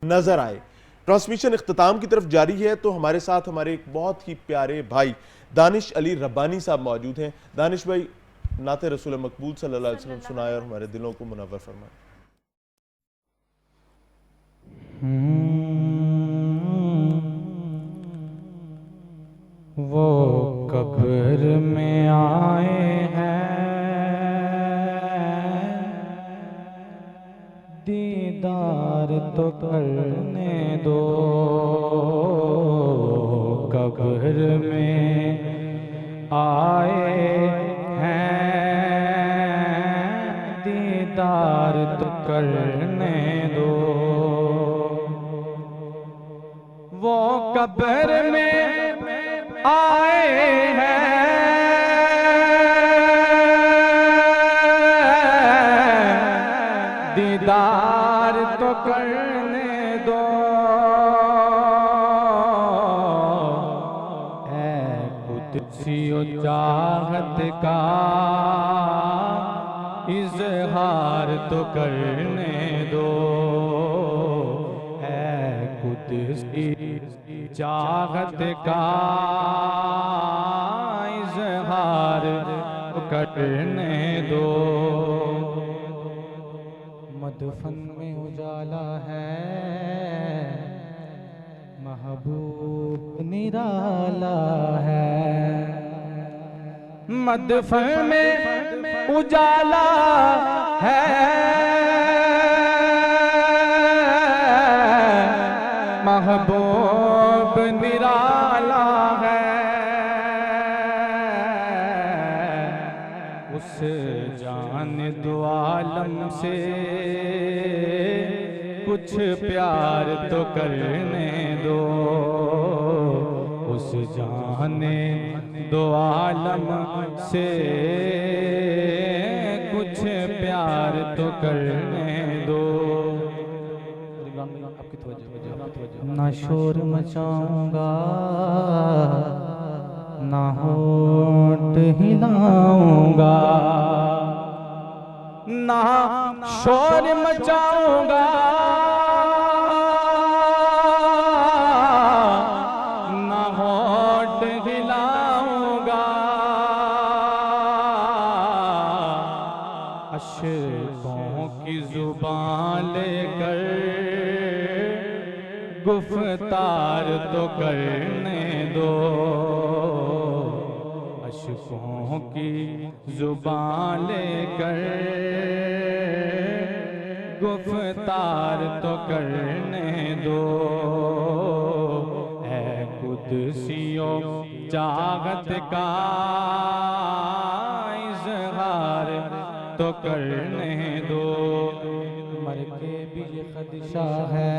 नजर आए। ट्रांसमिशन इख्तिताम की तरफ जारी है, तो हमारे साथ हमारे एक बहुत ही प्यारे भाई दानिश अली रब्बानी साहब मौजूद हैं। दानिश भाई, नाते रसूल मकबूल सल्लल्लाहु अलैहि वसल्लम सुनाए और हमारे दिलों को मुनव्वर फरमाए। वो कब्र में आए हैं, दीदार तो करने दो। कब्र में आए हैं, दीदार तो करने दो। वो कब्र में आए हैं, दीदार तो करने दो। ऐ कुदसियो चाहत का इजहार तो करने दो। ऐ कुदसी चाहत का इजहार करने दो। मदफन में उजाला है, महबूब निराला है। मदफन में उजाला है, महबूब निराला है। उस जान दो आलम से कुछ प्यार तो करने दो। उस जाने दो आलम से कुछ प्यार तो करने दो। ना शोर मचाऊंगा, ना होठ हिलाऊंगा, ना शोर मचाऊंगा, ना होठ हिलाऊंगा। अशकों की जुबान लेकर गुफ्तार तो करने दो। अशकों की जुबान लेकर गुफ्तार तो करने दो। ऐ कुदसियो चाहत का इजहार तो करने दो। मर के भी ये खदशा है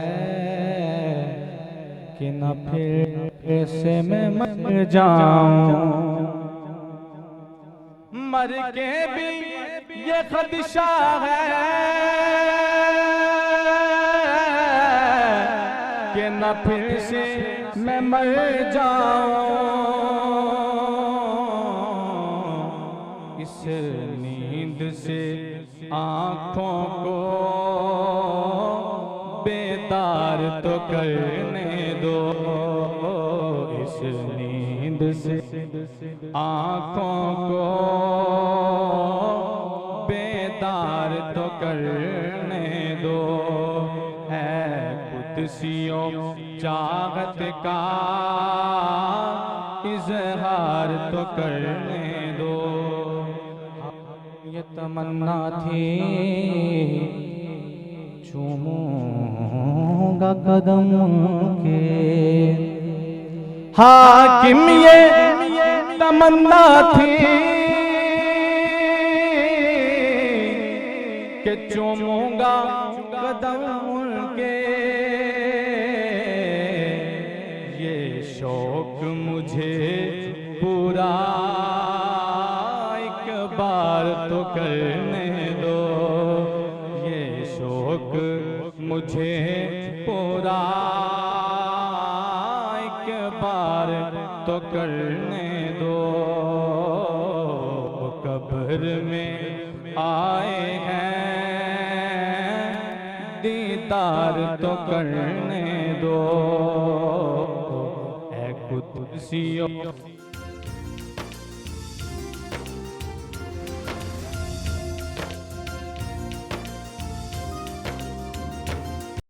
कि न फिर से मैं मर जाऊं। मर के भी ये खदशा है कि न फिर से मैं मर जाऊं। इस नींद से आँखों को बेदार तो करने दो। इस नींद से आँखों को बेदार तो करने दो। है कुदसियों चाहत का इजहार तो करने दो। ये तमन्ना थी चूमूंगा कदम के। हाकिम ये तमन्ना थी कि चूमूंगा कदम के। ये शौक मुझे पूरा एक बार तो करने दो। ये शौक मुझे पूरा एक बार तो करने दो। कब्र में आए हैं, दीदार तो करने दो, ऐ कुदसियो